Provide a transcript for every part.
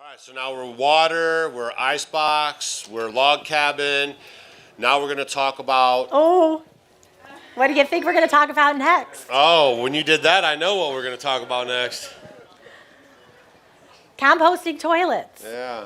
All right, so now we're water, we're icebox, we're log cabin. Now we're going to talk about... Oh, what do you think we're going to talk about next? Oh, when you did that, I know what we're going to talk about next. Composting toilets. Yeah.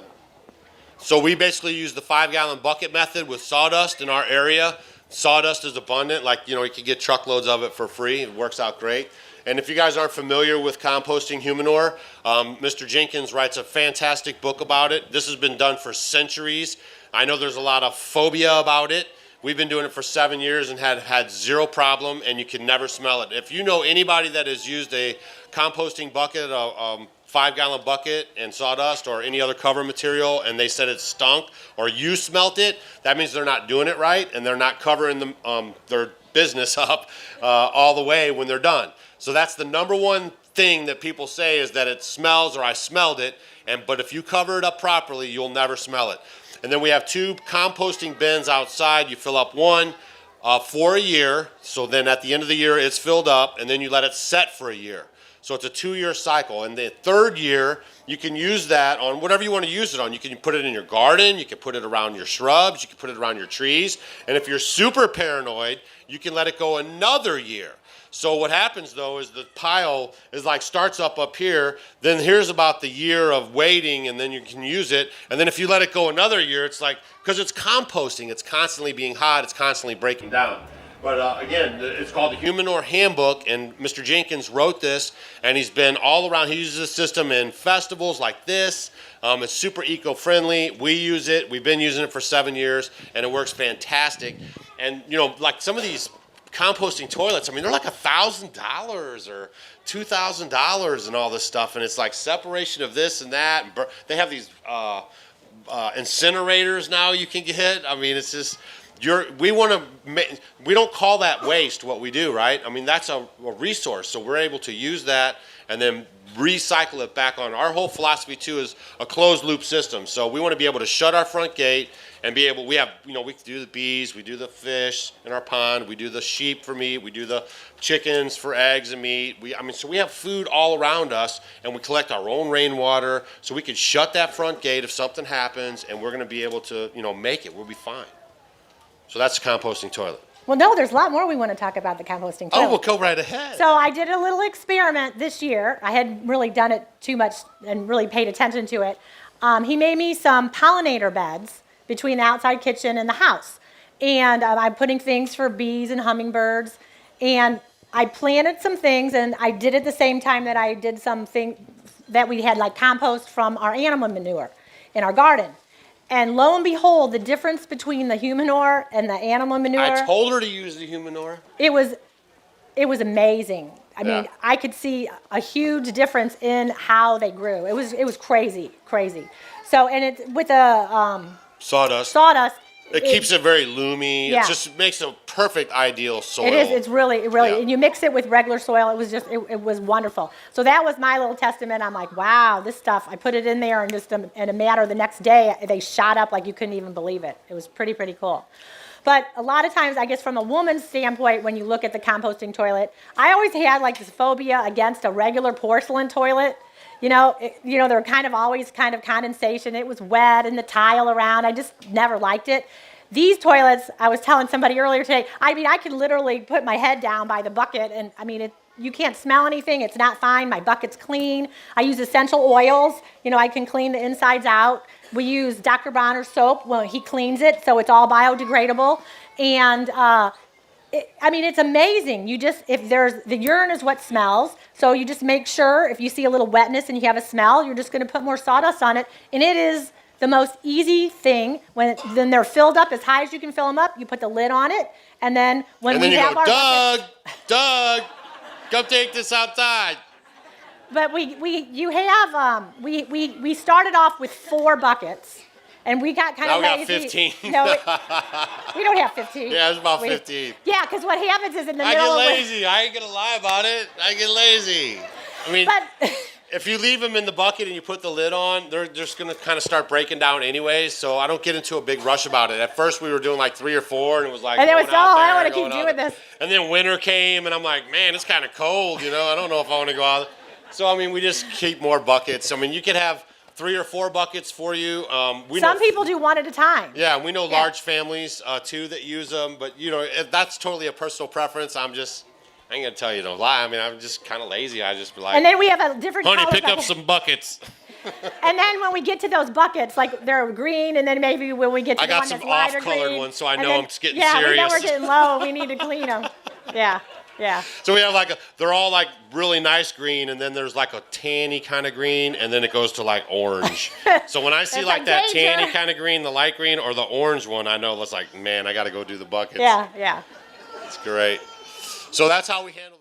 So we basically use the 5-gallon bucket method with sawdust in our area. Sawdust is abundant, you can get truckloads of it for free. It works out great. And if you guys aren't familiar with composting Humanure, Mr. Jenkins writes a fantastic book about it. This has been done for centuries. I know there's a lot of phobia about it. We've been doing it for 7 years and had zero problem, and you can never smell it. If you know anybody that has used a composting bucket, a 5-gallon bucket and sawdust or any other cover material, and they said it stunk, or you smelt it, that means they're not doing it right, and they're not covering their business up all the way when they're done. So that's the number one thing that people say is that it smells or I smelled it, but if you cover it up properly, you'll never smell it. And then we have 2 composting bins outside. You fill up one for a year, so then at the end of the year it's filled up, and then you let it set for a year. So it's a 2-year cycle. And the 3rd year, you can use that on whatever you want to use it on. You can put it in your garden, you can put it around your shrubs, you can put it around your trees. And if you're super paranoid, you can let it go another year. So what happens though is the pile is starts up here, then here's about the year of waiting, and then you can use it. And then if you let it go another year, it's because it's composting, it's constantly being hot, it's constantly breaking down. But again, it's called the Humanure Handbook, and Mr. Jenkins wrote this, and he's been all around. He uses this system in festivals like this. It's super eco-friendly. We use it. We've been using it for 7 years, and it works fantastic. And, some of these composting toilets, they're like $1,000 or $2,000 and all this stuff, and it's like separation of this and that. And they have these incinerators now you can get. It's just... we don't call that waste what we do, right? That's a resource, so we're able to use that and then recycle it back on. Our whole philosophy too is a closed loop system. So we want to be able to shut our front gate and be able, we do the bees, we do the fish in our pond, we do the sheep for meat, we do the chickens for eggs and meat. So we have food all around us, and we collect our own rainwater, so we can shut that front gate if something happens, and we're going to be able to, make it. We'll be fine. So that's the composting toilet. Well, no, there's a lot more we want to talk about the composting toilet. Oh, we'll go right ahead. So I did a little experiment this year. I hadn't really done it too much and really paid attention to it. He made me some pollinator beds between the outside kitchen and the house. And I'm putting things for bees and hummingbirds. And I planted some things, and I did it the same time that I did something that we had compost from our animal manure in our garden. And lo and behold, the difference between the Humanure and the animal manure. I told her to use the Humanure. It was amazing. I could see a huge difference in how they grew. It was crazy. So, and it's with a sawdust. It keeps it very loomy. Yeah. It just makes a perfect ideal soil. It is. It's really, and you mix it with regular soil. It was just, it was wonderful. So that was my little testament. I'm like, wow, this stuff. I put it in there, and just in a matter of the next day, they shot up like you couldn't even believe it. It was pretty cool. But a lot of times, I guess from a woman's standpoint, when you look at the composting toilet, I always had this phobia against a regular porcelain toilet. They're always condensation. It was wet and the tile around. I just never liked it. These toilets, I was telling somebody earlier today, I could literally put my head down by the bucket, and you can't smell anything. It's not fine. My bucket's clean. I use essential oils. I can clean the insides out. We use Dr. Bronner's soap. Well, he cleans it, so it's all biodegradable. And it's amazing. The urine is what smells, so you just make sure if you see a little wetness and you have a smell, you're just going to put more sawdust on it. And it is the most easy thing. Then they're filled up as high as you can fill them up. You put the lid on it, and then Doug, come take this outside. But we started off with 4 buckets. And we got kind of lazy. Now we got 15. No, we don't have 15. Yeah, it's about 15. Yeah, because what happens is in the I middle get lazy. I ain't going to lie about it. I get lazy. If you leave them in the bucket and you put the lid on, they're just going to kind of start breaking down anyways, so I don't get into a big rush about it. At first, we were doing 3 or 4, and it was I don't want to keep doing this. And then winter came, and I'm like, man, it's kind of cold, I don't know if I want to go out. So, we just keep more buckets. You could have 3 or 4 buckets for you. Some people do one at a time. Yeah, we know large families too that use them, but that's totally a personal preference. I ain't gonna tell you no lie. I mean, I'm just kind of lazy. I just be like, And then we have a different honey, color pick up bucket. some buckets. And then when we get to those buckets, like they're green, and then maybe when we get to I the got one some that's lighter off-colored green, ones, so I and know then- I'm getting yeah, we know serious. we're getting low. We need to clean them. Yeah, yeah. So we have they're all like really nice green, and then there's like a tanny kind of green, and then it goes to like orange. So when I see It's like like that danger. tanny kind of green, the light green, or the orange one, I know it's like, man, I got to go do the buckets. Yeah, yeah. It's great. So that's how we handle